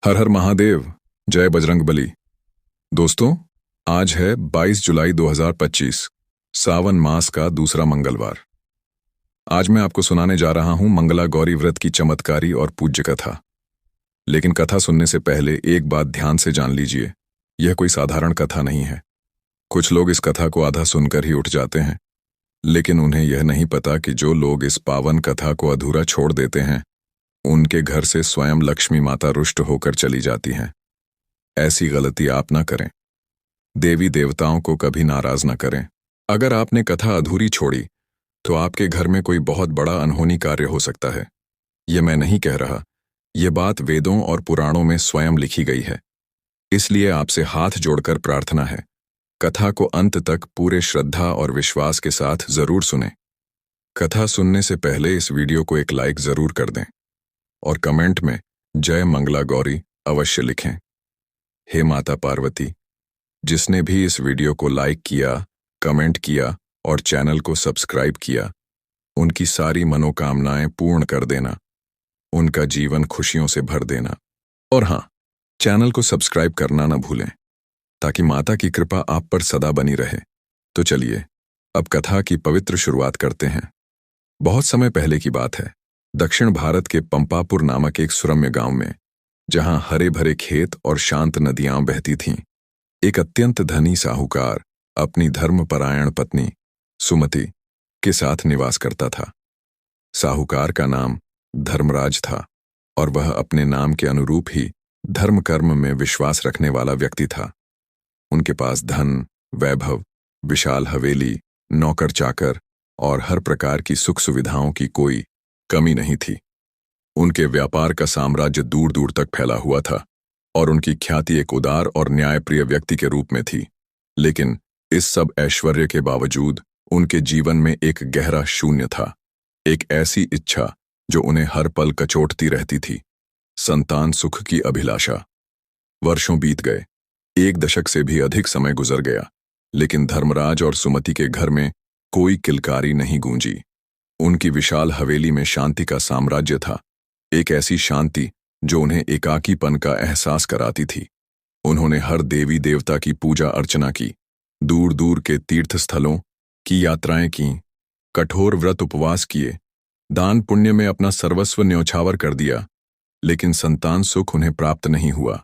हर हर महादेव। जय बजरंगबली। दोस्तों, आज है 22 जुलाई 2025, सावन मास का दूसरा मंगलवार। आज मैं आपको सुनाने जा रहा हूं मंगला गौरी व्रत की चमत्कारी और पूज्य कथा। लेकिन कथा सुनने से पहले एक बात ध्यान से जान लीजिए, यह कोई साधारण कथा नहीं है। कुछ लोग इस कथा को आधा सुनकर ही उठ जाते हैं, लेकिन उन्हें यह नहीं पता कि जो लोग इस पावन कथा को अधूरा छोड़ देते हैं, उनके घर से स्वयं लक्ष्मी माता रुष्ट होकर चली जाती हैं। ऐसी गलती आप ना करें। देवी देवताओं को कभी नाराज ना करें। अगर आपने कथा अधूरी छोड़ी तो आपके घर में कोई बहुत बड़ा अनहोनी कार्य हो सकता है। यह मैं नहीं कह रहा, यह बात वेदों और पुराणों में स्वयं लिखी गई है। इसलिए आपसे हाथ जोड़कर प्रार्थना है, कथा को अंत तक पूरे श्रद्धा और विश्वास के साथ जरूर सुनें। कथा सुनने से पहले इस वीडियो को एक लाइक जरूर कर दें और कमेंट में जय मंगला गौरी अवश्य लिखें। हे माता पार्वती, जिसने भी इस वीडियो को लाइक किया, कमेंट किया और चैनल को सब्सक्राइब किया, उनकी सारी मनोकामनाएं पूर्ण कर देना, उनका जीवन खुशियों से भर देना। और हाँ, चैनल को सब्सक्राइब करना ना भूलें, ताकि माता की कृपा आप पर सदा बनी रहे। तो चलिए अब कथा की पवित्र शुरुआत करते हैं। बहुत समय पहले की बात है, दक्षिण भारत के पंपापुर नामक एक सुरम्य गांव में, जहां हरे भरे खेत और शांत नदियां बहती थीं, एक अत्यंत धनी साहूकार अपनी धर्मपरायण पत्नी सुमति के साथ निवास करता था। साहूकार का नाम धर्मराज था और वह अपने नाम के अनुरूप ही धर्म कर्म में विश्वास रखने वाला व्यक्ति था। उनके पास धन, वैभव, विशाल हवेली, नौकर चाकर और हर प्रकार की सुख सुविधाओं की कोई कमी नहीं थी। उनके व्यापार का साम्राज्य दूर दूर तक फैला हुआ था और उनकी ख्याति एक उदार और न्यायप्रिय व्यक्ति के रूप में थी। लेकिन इस सब ऐश्वर्य के बावजूद उनके जीवन में एक गहरा शून्य था, एक ऐसी इच्छा जो उन्हें हर पल कचोटती रहती थी, संतान सुख की अभिलाषा। वर्षों बीत गए, 1 दशक से भी अधिक समय गुजर गया, लेकिन धर्मराज और सुमति के घर में कोई किलकारी नहीं गूंजी। उनकी विशाल हवेली में शांति का साम्राज्य था, एक ऐसी शांति जो उन्हें एकाकीपन का एहसास कराती थी। उन्होंने हर देवी देवता की पूजा अर्चना की, दूर दूर के तीर्थ स्थलों की यात्राएं की, कठोर व्रत उपवास किए, दान पुण्य में अपना सर्वस्व न्यौछावर कर दिया, लेकिन संतान सुख उन्हें प्राप्त नहीं हुआ।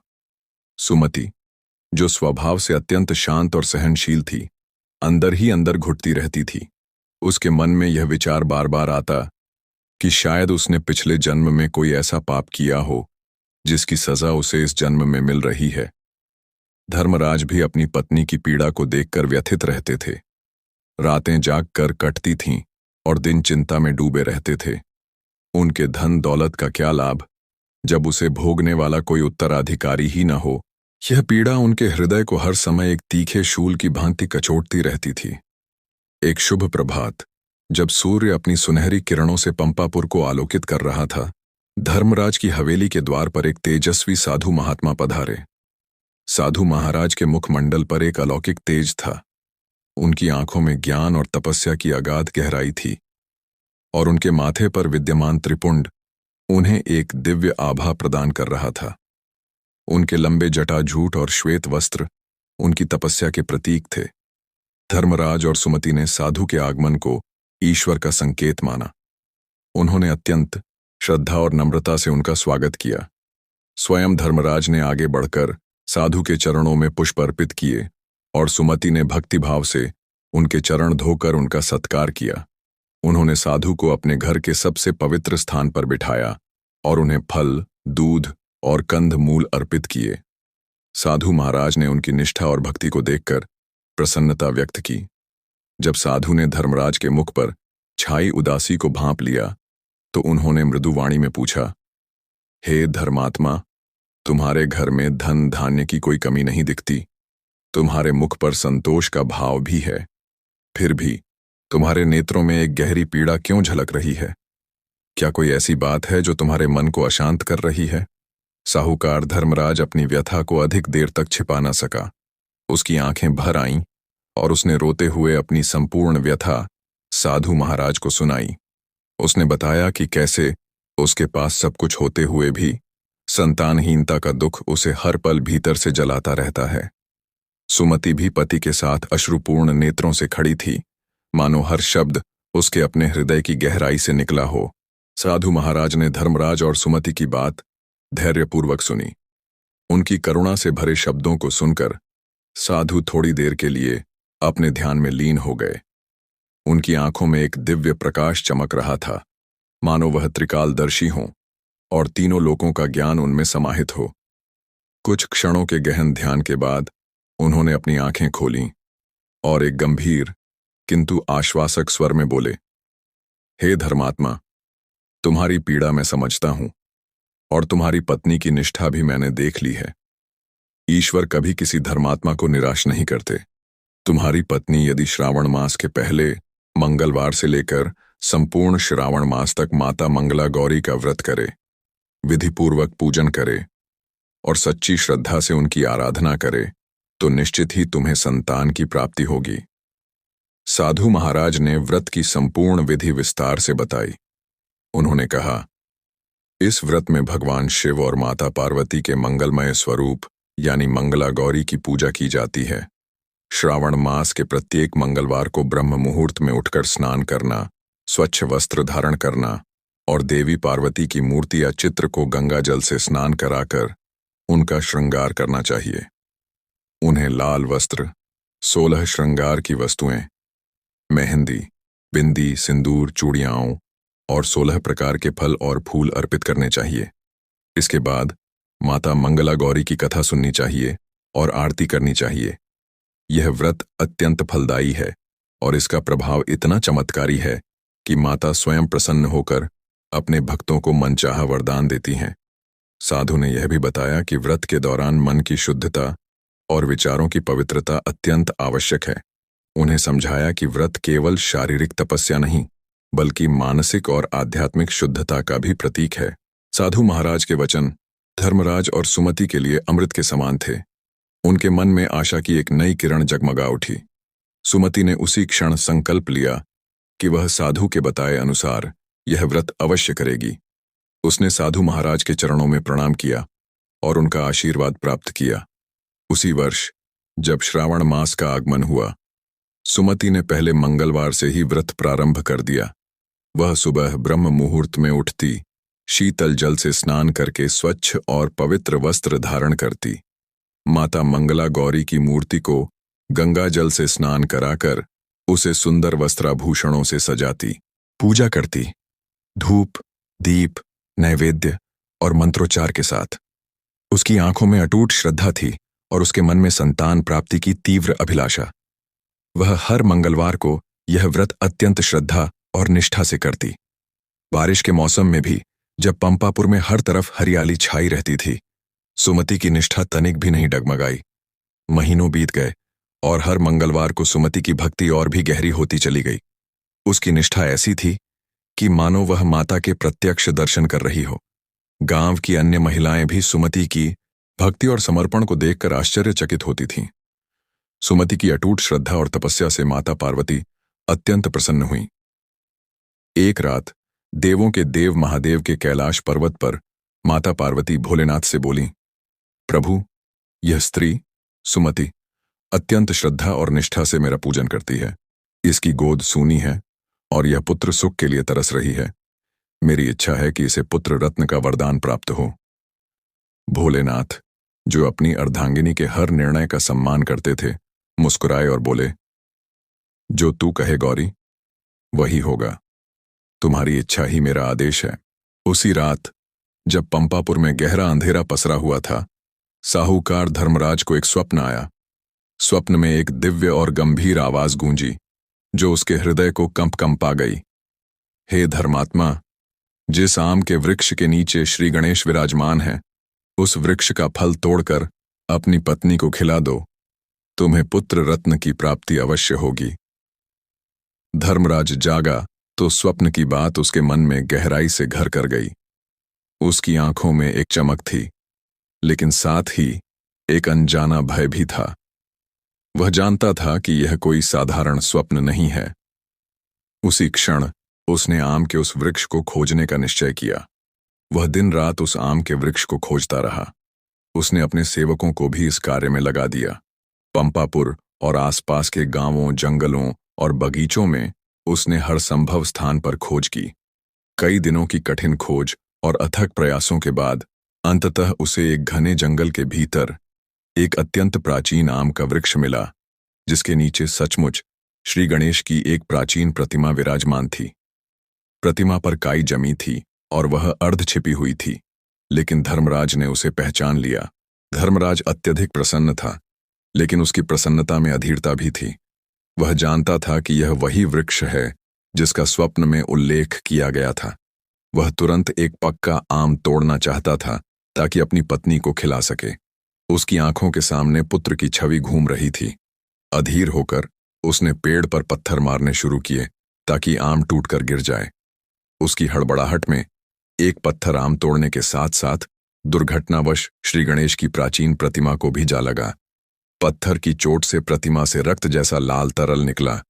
सुमति, जो स्वभाव से अत्यंत शांत और सहनशील थी, अंदर ही अंदर घुटती रहती थी। उसके मन में यह विचार बार बार आता कि शायद उसने पिछले जन्म में कोई ऐसा पाप किया हो जिसकी सजा उसे इस जन्म में मिल रही है। धर्मराज भी अपनी पत्नी की पीड़ा को देखकर व्यथित रहते थे। रातें जाग कर कटती थीं और दिन चिंता में डूबे रहते थे। उनके धन दौलत का क्या लाभ, जब उसे भोगने वाला कोई उत्तराधिकारी ही न हो। यह पीड़ा उनके हृदय को हर समय एक तीखे शूल की भांति कचोटती रहती थी। एक शुभ प्रभात, जब सूर्य अपनी सुनहरी किरणों से पंपापुर को आलोकित कर रहा था, धर्मराज की हवेली के द्वार पर एक तेजस्वी साधु महात्मा पधारे। साधु महाराज के मुखमंडल पर एक अलौकिक तेज था। उनकी आंखों में ज्ञान और तपस्या की अगाध गहराई थी और उनके माथे पर विद्यमान त्रिपुंड उन्हें एक दिव्य आभा प्रदान कर रहा था। उनके लंबे जटाजूट और श्वेत वस्त्र उनकी तपस्या के प्रतीक थे। धर्मराज और सुमति ने साधु के आगमन को ईश्वर का संकेत माना। उन्होंने अत्यंत श्रद्धा और नम्रता से उनका स्वागत किया। स्वयं धर्मराज ने आगे बढ़कर साधु के चरणों में पुष्प अर्पित किए और सुमति ने भक्तिभाव से उनके चरण धोकर उनका सत्कार किया। उन्होंने साधु को अपने घर के सबसे पवित्र स्थान पर बिठाया और उन्हें फल, दूध और कंद मूल अर्पित किए। साधु महाराज ने उनकी निष्ठा और भक्ति को देखकर प्रसन्नता व्यक्त की। जब साधु ने धर्मराज के मुख पर छाई उदासी को भांप लिया तो उन्होंने मृदु वाणी में पूछा, हे धर्मात्मा, तुम्हारे घर में धन धान्य की कोई कमी नहीं दिखती। तुम्हारे मुख पर संतोष का भाव भी है, फिर भी तुम्हारे नेत्रों में एक गहरी पीड़ा क्यों झलक रही है? क्या कोई ऐसी बात है जो तुम्हारे मन को अशांत कर रही है? साहूकार धर्मराज अपनी व्यथा को अधिक देर तक छिपा न सका। उसकी आंखें भर आईं और उसने रोते हुए अपनी संपूर्ण व्यथा साधु महाराज को सुनाई। उसने बताया कि कैसे उसके पास सब कुछ होते हुए भी संतानहीनता का दुख उसे हर पल भीतर से जलाता रहता है। सुमति भी पति के साथ अश्रुपूर्ण नेत्रों से खड़ी थी, मानो हर शब्द उसके अपने हृदय की गहराई से निकला हो। साधु महाराज ने धर्मराज और सुमति की बात धैर्यपूर्वक सुनी। उनकी करुणा से भरे शब्दों को सुनकर साधु थोड़ी देर के लिए अपने ध्यान में लीन हो गए। उनकी आंखों में एक दिव्य प्रकाश चमक रहा था, मानो वह त्रिकालदर्शी हों और तीनों लोकों का ज्ञान उनमें समाहित हो। कुछ क्षणों के गहन ध्यान के बाद उन्होंने अपनी आंखें खोलीं और एक गंभीर किंतु आश्वासक स्वर में बोले, हे धर्मात्मा, तुम्हारी पीड़ा मैं समझता हूं और तुम्हारी पत्नी की निष्ठा भी मैंने देख ली है। ईश्वर कभी किसी धर्मात्मा को निराश नहीं करते। तुम्हारी पत्नी यदि श्रावण मास के पहले मंगलवार से लेकर संपूर्ण श्रावण मास तक माता मंगला गौरी का व्रत करे, विधिपूर्वक पूजन करे और सच्ची श्रद्धा से उनकी आराधना करे, तो निश्चित ही तुम्हें संतान की प्राप्ति होगी। साधु महाराज ने व्रत की संपूर्ण विधि विस्तार से बताई। उन्होंने कहा, इस व्रत में भगवान शिव और माता पार्वती के मंगलमय स्वरूप यानी मंगला गौरी की पूजा की जाती है। श्रावण मास के प्रत्येक मंगलवार को ब्रह्म मुहूर्त में उठकर स्नान करना, स्वच्छ वस्त्र धारण करना और देवी पार्वती की मूर्ति या चित्र को गंगा जल से स्नान कराकर उनका श्रृंगार करना चाहिए। उन्हें लाल वस्त्र, 16 श्रृंगार की वस्तुएं, मेहंदी, बिंदी, सिंदूर, चूड़ियाओं और 16 प्रकार के फल और फूल अर्पित करने चाहिए। इसके बाद माता मंगला गौरी की कथा सुननी चाहिए और आरती करनी चाहिए। यह व्रत अत्यंत फलदायी है और इसका प्रभाव इतना चमत्कारी है कि माता स्वयं प्रसन्न होकर अपने भक्तों को मनचाहा वरदान देती हैं। साधु ने यह भी बताया कि व्रत के दौरान मन की शुद्धता और विचारों की पवित्रता अत्यंत आवश्यक है। उन्हें समझाया कि व्रत केवल शारीरिक तपस्या नहीं, बल्कि मानसिक और आध्यात्मिक शुद्धता का भी प्रतीक है। साधु महाराज के वचन धर्मराज और सुमति के लिए अमृत के समान थे। उनके मन में आशा की एक नई किरण जगमगा उठी। सुमति ने उसी क्षण संकल्प लिया कि वह साधु के बताए अनुसार यह व्रत अवश्य करेगी। उसने साधु महाराज के चरणों में प्रणाम किया और उनका आशीर्वाद प्राप्त किया। उसी वर्ष जब श्रावण मास का आगमन हुआ, सुमति ने पहले मंगलवार से ही व्रत प्रारंभ कर दिया। वह सुबह ब्रह्म मुहूर्त में उठती, शीतल जल से स्नान करके स्वच्छ और पवित्र वस्त्र धारण करती, माता मंगला गौरी की मूर्ति को गंगा जल से स्नान कराकर उसे सुंदर वस्त्राभूषणों से सजाती, पूजा करती, धूप, दीप, नैवेद्य और मंत्रोच्चार के साथ। उसकी आंखों में अटूट श्रद्धा थी और उसके मन में संतान प्राप्ति की तीव्र अभिलाषा। वह हर मंगलवार को यह व्रत अत्यंत श्रद्धा और निष्ठा से करती। बारिश के मौसम में भी जब पंपापुर में हर तरफ हरियाली छाई रहती थी, सुमति की निष्ठा तनिक भी नहीं डगमगाई। महीनों बीत गए और हर मंगलवार को सुमति की भक्ति और भी गहरी होती चली गई। उसकी निष्ठा ऐसी थी कि मानो वह माता के प्रत्यक्ष दर्शन कर रही हो। गांव की अन्य महिलाएं भी सुमति की भक्ति और समर्पण को देखकर आश्चर्यचकित होती थीं। सुमति की अटूट श्रद्धा और तपस्या से माता पार्वती अत्यंत प्रसन्न हुई। एक रात देवों के देव महादेव के कैलाश पर्वत पर माता पार्वती भोलेनाथ से बोली, प्रभु, यह स्त्री सुमति अत्यंत श्रद्धा और निष्ठा से मेरा पूजन करती है। इसकी गोद सूनी है और यह पुत्र सुख के लिए तरस रही है। मेरी इच्छा है कि इसे पुत्र रत्न का वरदान प्राप्त हो। भोलेनाथ, जो अपनी अर्धांगिनी के हर निर्णय का सम्मान करते थे, मुस्कुराए और बोले, जो तू कहे गौरी, वही होगा। तुम्हारी इच्छा ही मेरा आदेश है। उसी रात जब पंपापुर में गहरा अंधेरा पसरा हुआ था, साहूकार धर्मराज को एक स्वप्न आया। स्वप्न में एक दिव्य और गंभीर आवाज गूंजी, जो उसके हृदय को कंपा गई। हे धर्मात्मा, जिस आम के वृक्ष के नीचे श्री गणेश विराजमान है, उस वृक्ष का फल तोड़कर अपनी पत्नी को खिला दो। तुम्हें पुत्र रत्न की प्राप्ति अवश्य होगी। धर्मराज जागा तो स्वप्न की बात उसके मन में गहराई से घर कर गई। उसकी आंखों में एक चमक थी, लेकिन साथ ही एक अनजाना भय भी था। वह जानता था कि यह कोई साधारण स्वप्न नहीं है। उसी क्षण उसने आम के उस वृक्ष को खोजने का निश्चय किया। वह दिन रात उस आम के वृक्ष को खोजता रहा। उसने अपने सेवकों को भी इस कार्य में लगा दिया। पंपापुर और आसपास के गांवों, जंगलों और बगीचों में उसने हर संभव स्थान पर खोज की। कई दिनों की कठिन खोज और अथक प्रयासों के बाद अंततः उसे एक घने जंगल के भीतर एक अत्यंत प्राचीन आम का वृक्ष मिला, जिसके नीचे सचमुच श्री गणेश की एक प्राचीन प्रतिमा विराजमान थी। प्रतिमा पर काई जमी थी और वह अर्ध छिपी हुई थी, लेकिन धर्मराज ने उसे पहचान लिया। धर्मराज अत्यधिक प्रसन्न था, लेकिन उसकी प्रसन्नता में अधीरता भी थी। वह जानता था कि यह वही वृक्ष है जिसका स्वप्न में उल्लेख किया गया था। वह तुरंत एक पक्का आम तोड़ना चाहता था ताकि अपनी पत्नी को खिला सके। उसकी आंखों के सामने पुत्र की छवि घूम रही थी। अधीर होकर उसने पेड़ पर पत्थर मारने शुरू किए ताकि आम टूटकर गिर जाए। उसकी हड़बड़ाहट में एक पत्थर आम तोड़ने के साथ साथ दुर्घटनावश श्री गणेश की प्राचीन प्रतिमा को भी जा लगा। पत्थर की चोट से प्रतिमा से रक्त जैसा लाल तरल निकला,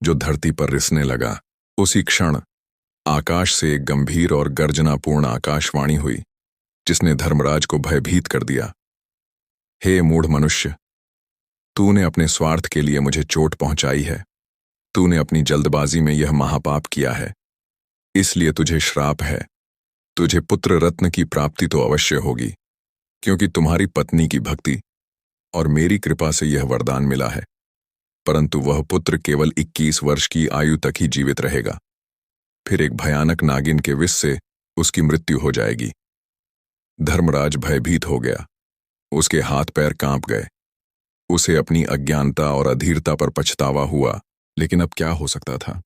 जो धरती पर रिसने लगा। उसी क्षण आकाश से एक गंभीर और गर्जनापूर्ण आकाशवाणी हुई, जिसने धर्मराज को भयभीत कर दिया। हे मूढ़ मनुष्य, तूने अपने स्वार्थ के लिए मुझे चोट पहुंचाई है। तूने अपनी जल्दबाजी में यह महापाप किया है, इसलिए तुझे श्राप है। तुझे पुत्र रत्न की प्राप्ति तो अवश्य होगी, क्योंकि तुम्हारी पत्नी की भक्ति और मेरी कृपा से यह वरदान मिला है, परंतु वह पुत्र केवल 21 वर्ष की आयु तक ही जीवित रहेगा। फिर एक भयानक नागिन के विष से उसकी मृत्यु हो जाएगी। धर्मराज भयभीत हो गया। उसके हाथ पैर कांप गए। उसे अपनी अज्ञानता और अधीरता पर पछतावा हुआ, लेकिन अब क्या हो सकता था?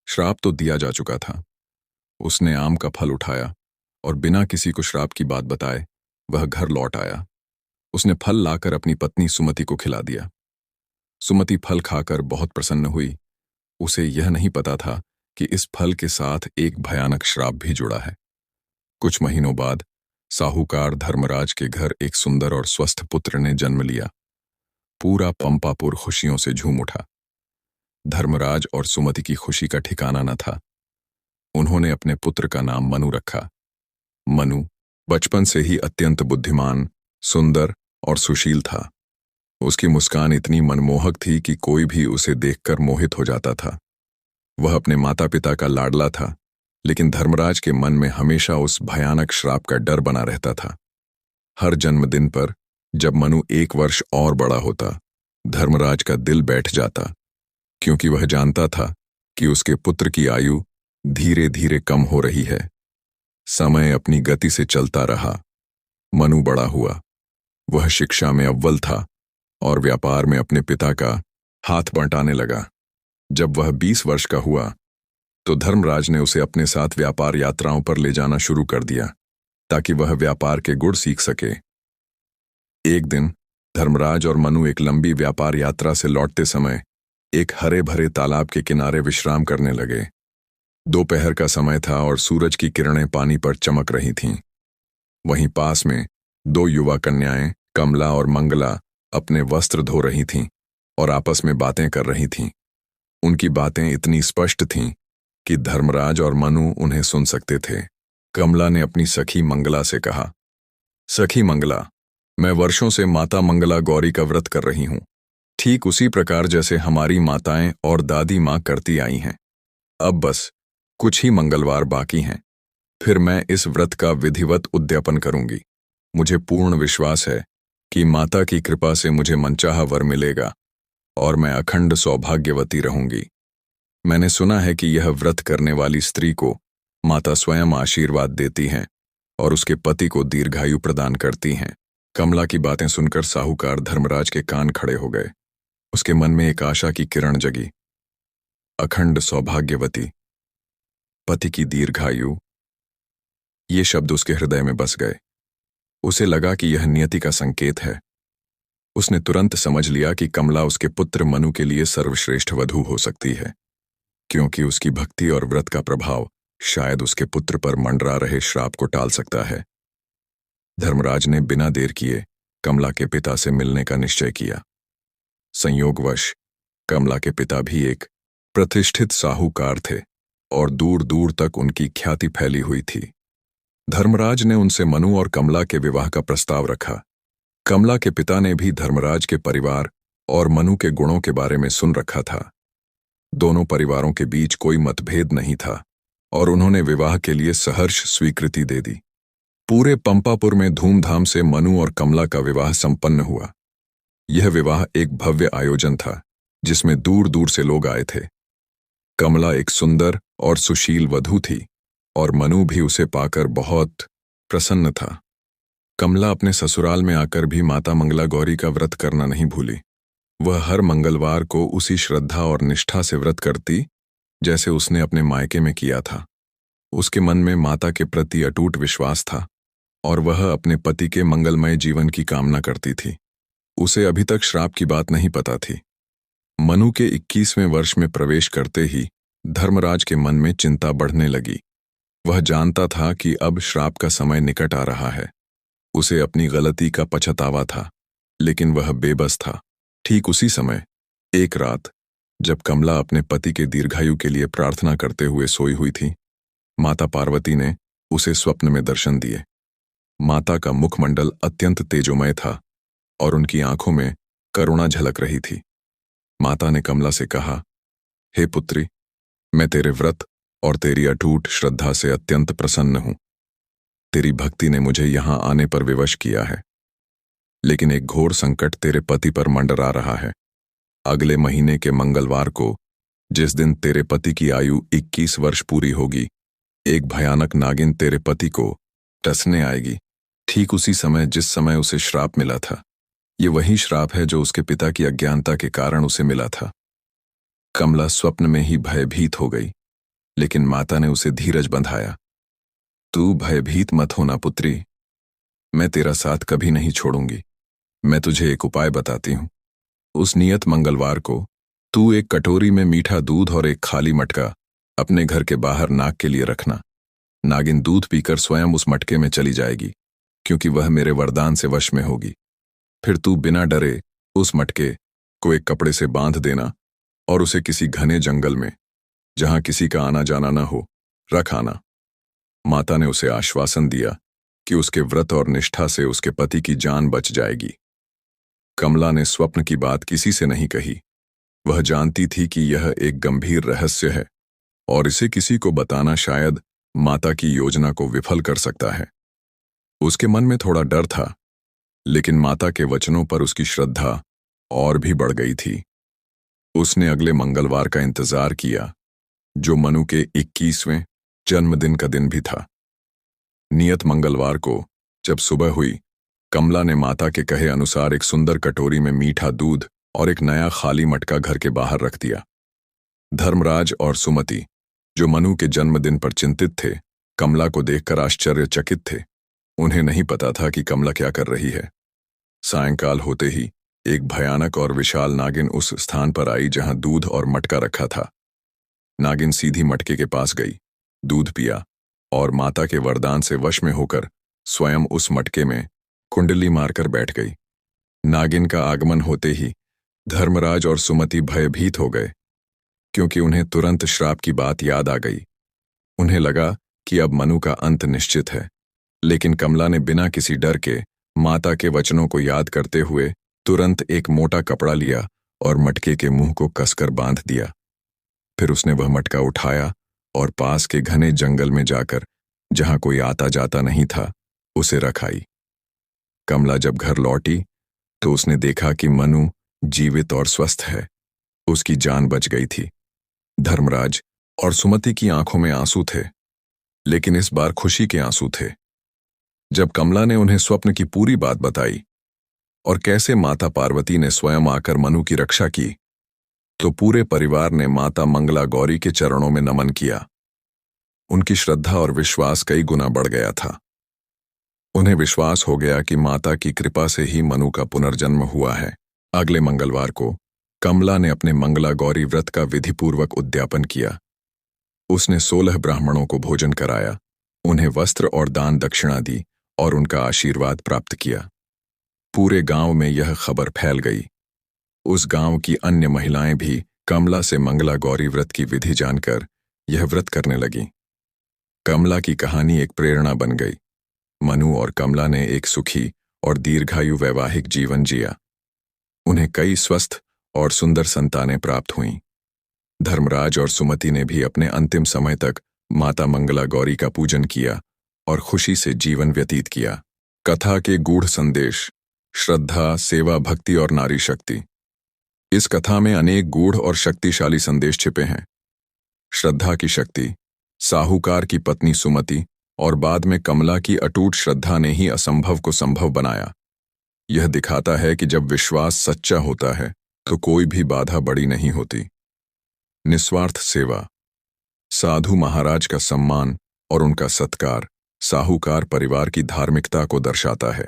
श्राप तो दिया जा चुका था। उसने आम का फल उठाया और बिना किसी को श्राप की बात बताए वह घर लौट आया। उसने फल लाकर अपनी पत्नी सुमति को खिला दिया। सुमति फल खाकर बहुत प्रसन्न हुई। उसे यह नहीं पता था कि इस फल के साथ एक भयानक श्राप भी जुड़ा है। कुछ महीनों बाद साहूकार धर्मराज के घर एक सुंदर और स्वस्थ पुत्र ने जन्म लिया। पूरा पंपापुर खुशियों से झूम उठा। धर्मराज और सुमति की खुशी का ठिकाना न था। उन्होंने अपने पुत्र का नाम मनु रखा। मनु बचपन से ही अत्यंत बुद्धिमान, सुंदर और सुशील था। उसकी मुस्कान इतनी मनमोहक थी कि कोई भी उसे देखकर मोहित हो जाता था। वह अपने माता पिता का लाडला था, लेकिन धर्मराज के मन में हमेशा उस भयानक श्राप का डर बना रहता था। हर जन्मदिन पर जब मनु 1 वर्ष और बड़ा होता, धर्मराज का दिल बैठ जाता, क्योंकि वह जानता था कि उसके पुत्र की आयु धीरे धीरे कम हो रही है। समय अपनी गति से चलता रहा। मनु बड़ा हुआ। वह शिक्षा में अव्वल था और व्यापार में अपने पिता का हाथ बंटाने लगा। जब वह 20 वर्ष का हुआ तो धर्मराज ने उसे अपने साथ व्यापार यात्राओं पर ले जाना शुरू कर दिया, ताकि वह व्यापार के गुण सीख सके। एक दिन धर्मराज और मनु एक लंबी व्यापार यात्रा से लौटते समय एक हरे भरे तालाब के किनारे विश्राम करने लगे। दोपहर का समय था और सूरज की किरणें पानी पर चमक रही थीं। वहीं पास में 2 युवा कन्याएं कमला और मंगला अपने वस्त्र धो रही थीं और आपस में बातें कर रही थीं। उनकी बातें इतनी स्पष्ट थीं कि धर्मराज और मनु उन्हें सुन सकते थे। कमला ने अपनी सखी मंगला से कहा, सखी मंगला, मैं वर्षों से माता मंगला गौरी का व्रत कर रही हूं, ठीक उसी प्रकार जैसे हमारी माताएं और दादी माँ करती आई हैं। अब बस कुछ ही मंगलवार बाकी हैं, फिर मैं इस व्रत का विधिवत उद्यापन करूंगी। मुझे पूर्ण विश्वास है कि माता की कृपा से मुझे मनचाहा वर मिलेगा और मैं अखंड सौभाग्यवती रहूंगी। मैंने सुना है कि यह व्रत करने वाली स्त्री को माता स्वयं आशीर्वाद देती हैं और उसके पति को दीर्घायु प्रदान करती हैं। कमला की बातें सुनकर साहूकार धर्मराज के कान खड़े हो गए। उसके मन में एक आशा की किरण जगी। अखंड सौभाग्यवती, पति की दीर्घायु, ये शब्द उसके हृदय में बस गए। उसे लगा कि यह नियति का संकेत है। उसने तुरंत समझ लिया कि कमला उसके पुत्र मनु के लिए सर्वश्रेष्ठ वधू हो सकती है, क्योंकि उसकी भक्ति और व्रत का प्रभाव शायद उसके पुत्र पर मंडरा रहे श्राप को टाल सकता है। धर्मराज ने बिना देर किए कमला के पिता से मिलने का निश्चय किया। संयोगवश कमला के पिता भी एक प्रतिष्ठित साहूकार थे और दूर दूर तक उनकी ख्याति फैली हुई थी। धर्मराज ने उनसे मनु और कमला के विवाह का प्रस्ताव रखा। कमला के पिता ने भी धर्मराज के परिवार और मनु के गुणों के बारे में सुन रखा था। दोनों परिवारों के बीच कोई मतभेद नहीं था और उन्होंने विवाह के लिए सहर्ष स्वीकृति दे दी। पूरे पंपापुर में धूमधाम से मनु और कमला का विवाह संपन्न हुआ। यह विवाह एक भव्य आयोजन था जिसमें दूर दूर से लोग आए थे। कमला एक सुंदर और सुशील वधू थी और मनु भी उसे पाकर बहुत प्रसन्न था। कमला अपने ससुराल में आकर भी माता मंगला गौरी का व्रत करना नहीं भूली। वह हर मंगलवार को उसी श्रद्धा और निष्ठा से व्रत करती जैसे उसने अपने मायके में किया था। उसके मन में माता के प्रति अटूट विश्वास था और वह अपने पति के मंगलमय जीवन की कामना करती थी। उसे अभी तक श्राप की बात नहीं पता थी। मनु के 21वें वर्ष में प्रवेश करते ही धर्मराज के मन में चिंता बढ़ने लगी। वह जानता था कि अब श्राप का समय निकट आ रहा है। उसे अपनी गलती का पछतावा था, लेकिन वह बेबस था। ठीक उसी समय एक रात जब कमला अपने पति के दीर्घायु के लिए प्रार्थना करते हुए सोई हुई थी, माता पार्वती ने उसे स्वप्न में दर्शन दिए। माता का मुखमंडल अत्यंत तेजोमय था और उनकी आंखों में करुणा झलक रही थी। माता ने कमला से कहा, हे पुत्री, मैं तेरे व्रत और तेरी अटूट श्रद्धा से अत्यंत प्रसन्न हूं। तेरी भक्ति ने मुझे यहां आने पर विवश किया है, लेकिन एक घोर संकट तेरे पति पर मंडरा रहा है। अगले महीने के मंगलवार को, जिस दिन तेरे पति की आयु 21 वर्ष पूरी होगी, एक भयानक नागिन तेरे पति को टसने आएगी, ठीक उसी समय जिस समय उसे श्राप मिला था। ये वही श्राप है जो उसके पिता की अज्ञानता के कारण उसे मिला था। कमला स्वप्न में ही भयभीत हो गई, लेकिन माता ने उसे धीरज बंधाया। तू भयभीत मत होना पुत्री, मैं तेरा साथ कभी नहीं छोड़ूंगी। मैं तुझे एक उपाय बताती हूं। उस नियत मंगलवार को तू एक कटोरी में मीठा दूध और एक खाली मटका अपने घर के बाहर नाग के लिए रखना। नागिन दूध पीकर स्वयं उस मटके में चली जाएगी, क्योंकि वह मेरे वरदान से वश में होगी। फिर तू बिना डरे उस मटके को एक कपड़े से बांध देना और उसे किसी घने जंगल में, जहां किसी का आना जाना न हो, रख आना। माता ने उसे आश्वासन दिया कि उसके व्रत और निष्ठा से उसके पति की जान बच जाएगी। कमला ने स्वप्न की बात किसी से नहीं कही। वह जानती थी कि यह एक गंभीर रहस्य है और इसे किसी को बताना शायद माता की योजना को विफल कर सकता है। उसके मन में थोड़ा डर था, लेकिन माता के वचनों पर उसकी श्रद्धा और भी बढ़ गई थी। उसने अगले मंगलवार का इंतजार किया, जो मनु के 21वें जन्मदिन का दिन भी था। नियत मंगलवार को जब सुबह हुई, कमला ने माता के कहे अनुसार एक सुंदर कटोरी में मीठा दूध और एक नया खाली मटका घर के बाहर रख दिया। धर्मराज और सुमति, जो मनु के जन्मदिन पर चिंतित थे, कमला को देखकर आश्चर्यचकित थे। उन्हें नहीं पता था कि कमला क्या कर रही है। सायंकाल होते ही एक भयानक और विशाल नागिन उस स्थान पर आई जहां दूध और मटका रखा था। नागिन सीधी मटके के पास गई, दूध पिया और माता के वरदान से वश में होकर स्वयं उस मटके में कुंडली मारकर बैठ गई। नागिन का आगमन होते ही धर्मराज और सुमति भयभीत हो गए, क्योंकि उन्हें तुरंत श्राप की बात याद आ गई। उन्हें लगा कि अब मनु का अंत निश्चित है, लेकिन कमला ने बिना किसी डर के माता के वचनों को याद करते हुए तुरंत एक मोटा कपड़ा लिया और मटके के मुंह को कसकर बांध दिया। फिर उसने वह मटका उठाया और पास के घने जंगल में जाकर, जहां कोई आता जाता नहीं था, उसे रख आई। कमला जब घर लौटी तो उसने देखा कि मनु जीवित और स्वस्थ है। उसकी जान बच गई थी। धर्मराज और सुमति की आंखों में आंसू थे, लेकिन इस बार खुशी के आंसू थे। जब कमला ने उन्हें स्वप्न की पूरी बात बताई और कैसे माता पार्वती ने स्वयं आकर मनु की रक्षा की, तो पूरे परिवार ने माता मंगला गौरी के चरणों में नमन किया। उनकी श्रद्धा और विश्वास कई गुना बढ़ गया था। उन्हें विश्वास हो गया कि माता की कृपा से ही मनु का पुनर्जन्म हुआ है। अगले मंगलवार को कमला ने अपने मंगला गौरी व्रत का विधिपूर्वक उद्यापन किया। उसने 16 ब्राह्मणों को भोजन कराया, उन्हें वस्त्र और दान दक्षिणा दी और उनका आशीर्वाद प्राप्त किया। पूरे गांव में यह खबर फैल गई। उस गांव की अन्य महिलाएं भी कमला से मंगला गौरी व्रत की विधि जानकर यह व्रत करने लगीं। कमला की कहानी एक प्रेरणा बन गई। मनु और कमला ने एक सुखी और दीर्घायु वैवाहिक जीवन जिया। उन्हें कई स्वस्थ और सुंदर संतानें प्राप्त हुईं। धर्मराज और सुमति ने भी अपने अंतिम समय तक माता मंगला गौरी का पूजन किया और खुशी से जीवन व्यतीत किया। कथा के गूढ़ संदेश: श्रद्धा, सेवा, भक्ति और नारी शक्ति। इस कथा में अनेक गूढ़ और शक्तिशाली संदेश छिपे हैं। श्रद्धा की शक्ति: साहूकार की पत्नी सुमति और बाद में कमला की अटूट श्रद्धा ने ही असंभव को संभव बनाया। यह दिखाता है कि जब विश्वास सच्चा होता है तो कोई भी बाधा बड़ी नहीं होती। निस्वार्थ सेवा: साधु महाराज का सम्मान और उनका सत्कार साहूकार परिवार की धार्मिकता को दर्शाता है,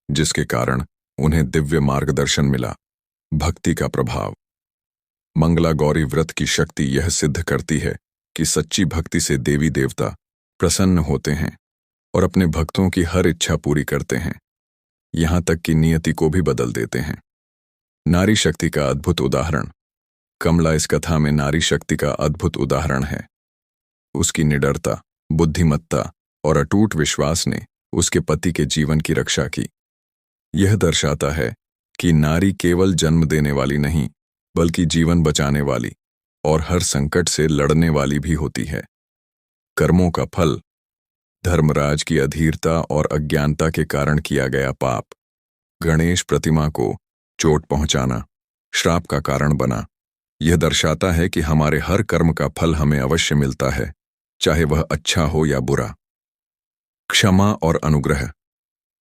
जिसके कारण उन्हें दिव्य मार्गदर्शन मिला। भक्ति का प्रभाव: मंगला गौरी व्रत की शक्ति यह सिद्ध करती है कि सच्ची भक्ति से देवी देवता प्रसन्न होते हैं और अपने भक्तों की हर इच्छा पूरी करते हैं, यहाँ तक कि नियति को भी बदल देते हैं। नारी शक्ति का अद्भुत उदाहरण: कमला इस कथा में नारी शक्ति का अद्भुत उदाहरण है। उसकी निडरता, बुद्धिमत्ता और अटूट विश्वास ने उसके पति के जीवन की रक्षा की। यह दर्शाता है कि नारी केवल जन्म देने वाली नहीं, बल्कि जीवन बचाने वाली और हर संकट से लड़ने वाली भी होती है। कर्मों का फल: धर्मराज की अधीरता और अज्ञानता के कारण किया गया पाप, गणेश प्रतिमा को चोट पहुंचाना, श्राप का कारण बना। यह दर्शाता है कि हमारे हर कर्म का फल हमें अवश्य मिलता है, चाहे वह अच्छा हो या बुरा। क्षमा और अनुग्रह: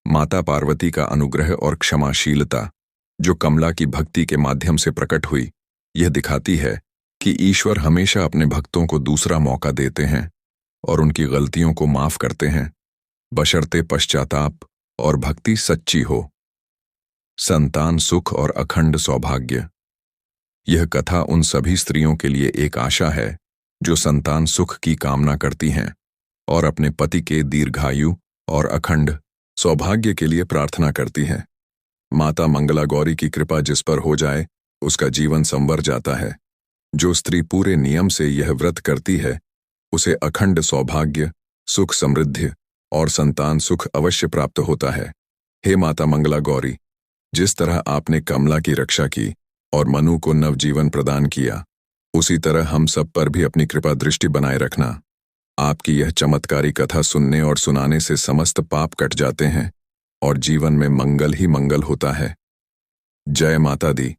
माता पार्वती का अनुग्रह और क्षमाशीलता जो कमला की भक्ति के माध्यम से प्रकट हुई, यह दिखाती है कि ईश्वर हमेशा अपने भक्तों को दूसरा मौका देते हैं और उनकी गलतियों को माफ करते हैं, बशर्ते पश्चाताप और भक्ति सच्ची हो। संतान सुख और अखंड सौभाग्य: यह कथा उन सभी स्त्रियों के लिए एक आशा है जो संतान सुख की कामना करती हैं और अपने पति के दीर्घायु और अखंड सौभाग्य के लिए प्रार्थना करती हैं। माता मंगला गौरी की कृपा जिस पर हो जाए, उसका जीवन संवर जाता है। जो स्त्री पूरे नियम से यह व्रत करती है, उसे अखंड सौभाग्य, सुख, समृद्धि और संतान सुख अवश्य प्राप्त होता है। हे माता मंगला गौरी, जिस तरह आपने कमला की रक्षा की और मनु को नवजीवन प्रदान किया, उसी तरह हम सब पर भी अपनी कृपा दृष्टि बनाए रखना। आपकी यह चमत्कारी कथा सुनने और सुनाने से समस्त पाप कट जाते हैं और जीवन में मंगल ही मंगल होता है। जय माता दी।